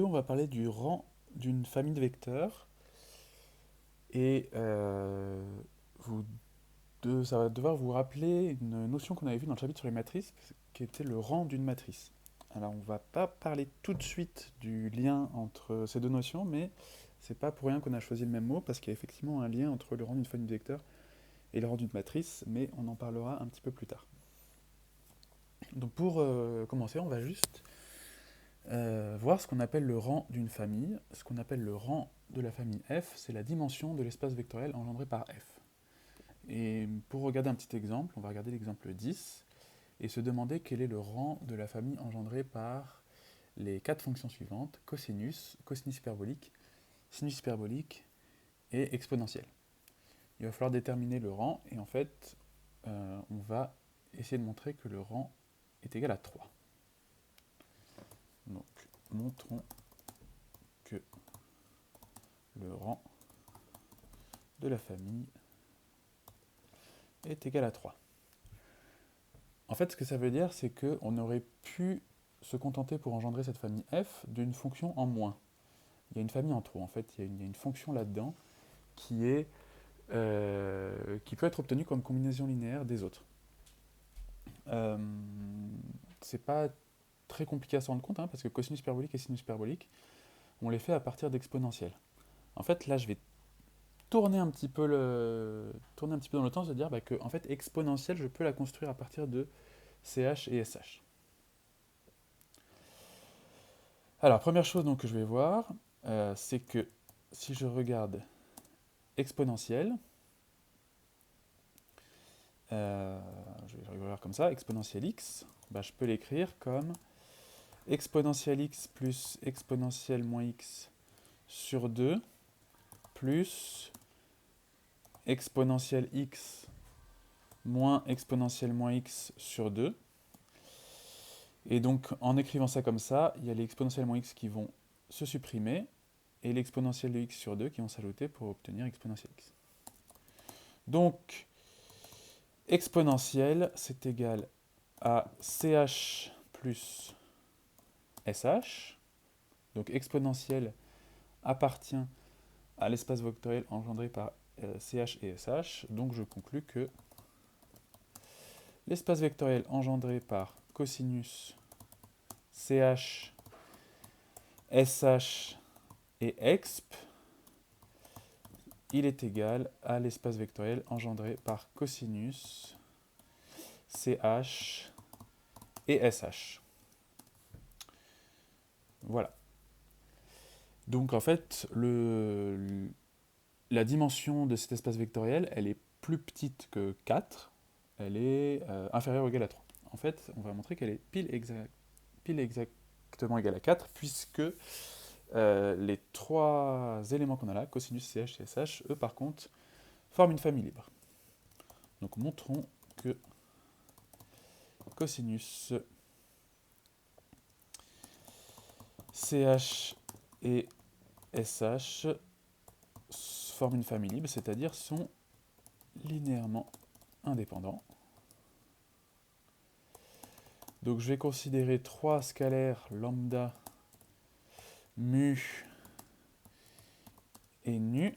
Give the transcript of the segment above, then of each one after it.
on va parler du rang d'une famille de vecteurs. Et ça va devoir vous rappeler une notion qu'on avait vue dans le chapitre sur les matrices, qui était le rang d'une matrice. Alors, on va pas parler tout de suite du lien entre ces deux notions, mais c'est pas pour rien qu'on a choisi le même mot, parce qu'il y a effectivement un lien entre le rang d'une famille de vecteurs et le rang d'une matrice, mais on en parlera un petit peu plus tard. Donc pour commencer, on va juste voir ce qu'on appelle le rang d'une famille. Ce qu'on appelle le rang de la famille F, c'est la dimension de l'espace vectoriel engendré par F. Et pour regarder un petit exemple, on va regarder l'exemple 10 et se demander quel est le rang de la famille engendrée par les quatre fonctions suivantes: cosinus, cosinus hyperbolique, sinus hyperbolique et exponentielle. Il va falloir déterminer le rang et en fait, on va essayer de montrer que le rang est égal à 3. Donc, montrons que le rang de la famille est égal à 3. En fait, ce que ça veut dire, c'est qu'on aurait pu se contenter pour engendrer cette famille f d'une fonction en moins. Il y a une famille en trop, en fait, il y a une fonction là-dedans qui peut être obtenue comme combinaison linéaire des autres. C'est pas très compliqué à se rendre compte, parce que cosinus hyperbolique et sinus hyperbolique, on les fait à partir d'exponentielles. En fait, là, je vais tourner un petit peu dans le temps, se dire que en fait, exponentielle, je peux la construire à partir de CH et SH. Alors, première chose donc, que je vais voir, c'est que si je regarde exponentielle, je vais voir comme ça, exponentielle x, je peux l'écrire comme exponentielle x plus exponentielle moins x sur 2 plus exponentielle x moins exponentielle moins x sur 2. Et donc, en écrivant ça comme ça, il y a les exponentielles moins x qui vont se supprimer et l'exponentielle de x sur 2 qui vont s'ajouter pour obtenir exponentielle x. Donc, exponentielle, c'est égal à ch plus sh. Donc, exponentielle appartient à l'espace vectoriel engendré par ch et sh. Donc, je conclus que l'espace vectoriel engendré par cosinus ch, sh et exp, il est égal à l'espace vectoriel engendré par cosinus ch et sh. Voilà. Donc en fait, la dimension de cet espace vectoriel, elle est plus petite que 4, elle est inférieure ou égale à 3. En fait, on va montrer qu'elle est pile exactement égale à 4, puisque les trois éléments qu'on a là, cosinus, ch et sh, eux par contre, forment une famille libre. Donc montrons que cosinus ch et sh forment une famille libre, c'est-à-dire sont linéairement indépendants. Donc je vais considérer trois scalaires lambda, mu et nu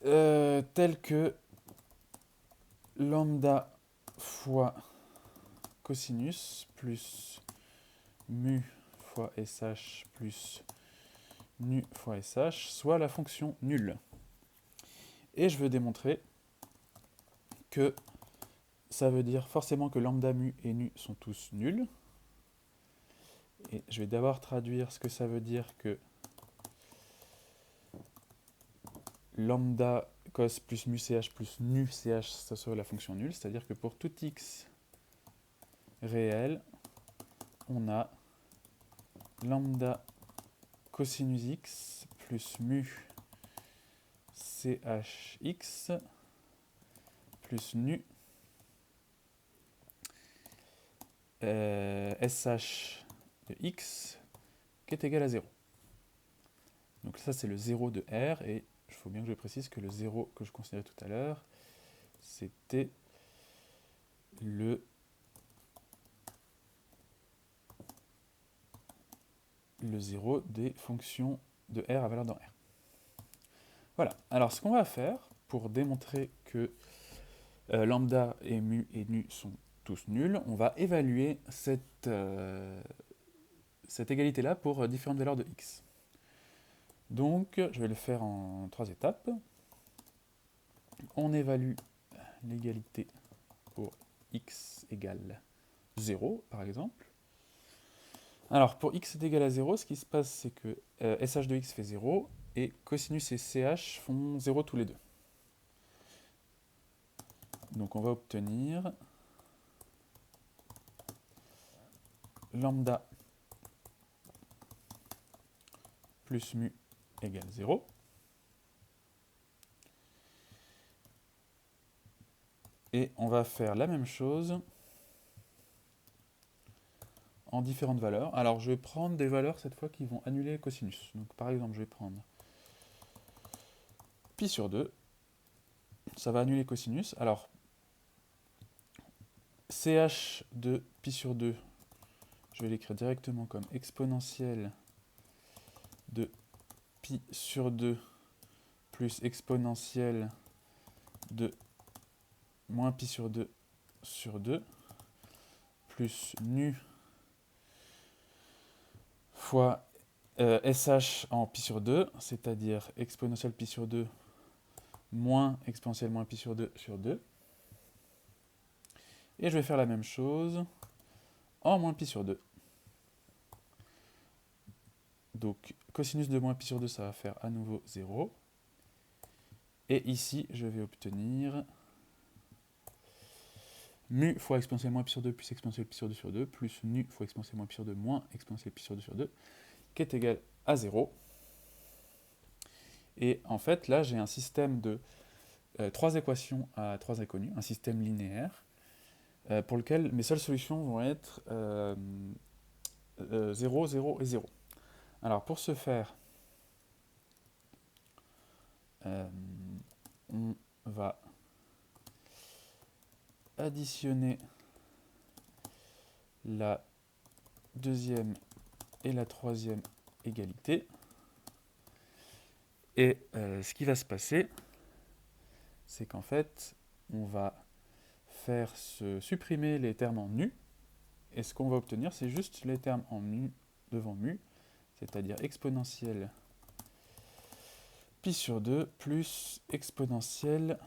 tels que lambda fois cosinus plus mu fois sh plus nu fois sh, soit la fonction nulle. Et je veux démontrer que ça veut dire forcément que lambda, mu et nu sont tous nuls. Et je vais d'abord traduire ce que ça veut dire que lambda cos plus mu ch plus nu ch, ça serait la fonction nulle, c'est-à-dire que pour tout x réel, on a lambda cosinus x plus mu chx plus nu sh de x qui est égal à 0. Donc ça c'est le 0 de R, et il faut bien que je précise que le 0 que je considérais tout à l'heure, c'était le le 0 des fonctions de R à valeur dans R. Voilà, alors ce qu'on va faire pour démontrer que lambda et mu et nu sont tous nuls, on va évaluer cette égalité-là pour différentes valeurs de x. Donc, je vais le faire en 3 étapes. On évalue l'égalité pour x égale 0, par exemple. Alors, pour x est égal à 0, ce qui se passe, c'est que SH de x fait 0, et cosinus et CH font 0 tous les deux. Donc, on va obtenir lambda plus mu égale 0. Et on va faire la même chose en différentes valeurs. Alors, je vais prendre des valeurs, cette fois, qui vont annuler cosinus. Donc, par exemple, je vais prendre pi sur 2. Ça va annuler cosinus. Alors, ch de pi sur 2, je vais l'écrire directement comme exponentielle de pi sur 2 plus exponentielle de moins pi sur 2 plus nu fois sh en pi sur 2, c'est-à-dire exponentielle pi sur 2 moins exponentielle moins pi sur 2 sur 2. Et je vais faire la même chose en moins pi sur 2. Donc, cosinus de moins pi sur 2, ça va faire à nouveau 0. Et ici, je vais obtenir mu fois exponentielle moins pi sur 2 plus exponentielle pi sur 2 plus nu fois exponentielle moins pi sur 2 moins exponentielle pi sur 2 qui est égal à 0. Et en fait, là, j'ai un système de 3 équations à 3 inconnues, un système linéaire, pour lequel mes seules solutions vont être 0, 0 et 0. Alors, pour ce faire, on va additionner la deuxième et la troisième égalité. Et ce qui va se passer, c'est qu'en fait, on va faire se supprimer les termes en nu. Et ce qu'on va obtenir, c'est juste les termes en mu devant mu, c'est-à-dire exponentielle pi sur 2 plus exponentielle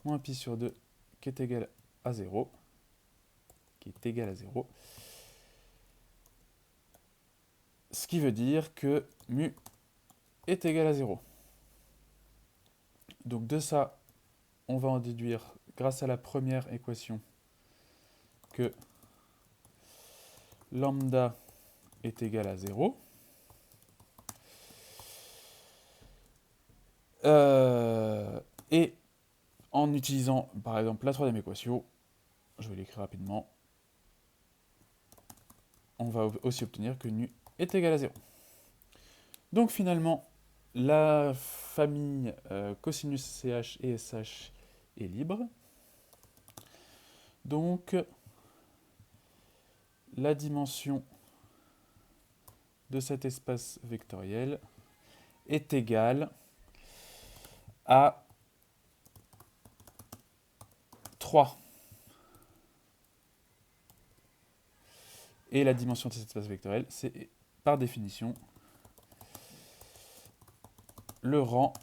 moins pi sur 2 qui est égal à 0, ce qui veut dire que mu est égal à 0. Donc de ça, on va en déduire, grâce à la première équation, que lambda est égal à 0. Et en utilisant, par exemple, la troisième équation, je vais l'écrire rapidement, on va aussi obtenir que nu est égal à 0. Donc finalement, la famille cosinus CH et SH est libre. Donc, la dimension de cet espace vectoriel est égale à 3. Et la dimension de cet espace vectoriel, c'est par définition le rang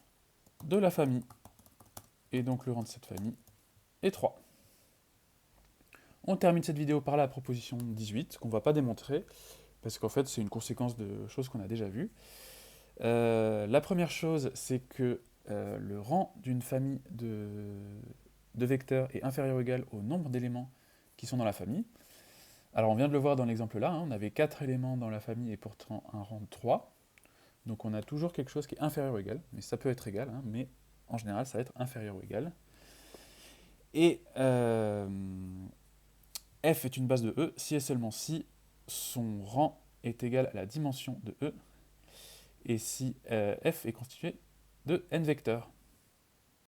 de la famille. Et donc le rang de cette famille est 3. On termine cette vidéo par la proposition 18, qu'on ne va pas démontrer, parce qu'en fait c'est une conséquence de choses qu'on a déjà vues. La première chose, c'est que le rang d'une famille de vecteurs est inférieur ou égal au nombre d'éléments qui sont dans la famille. Alors on vient de le voir dans l'exemple là, on avait 4 éléments dans la famille et pourtant un rang de 3. Donc on a toujours quelque chose qui est inférieur ou égal, mais ça peut être égal, mais en général ça va être inférieur ou égal. Et f est une base de E si et seulement si son rang est égal à la dimension de E, et si f est constitué de n vecteurs.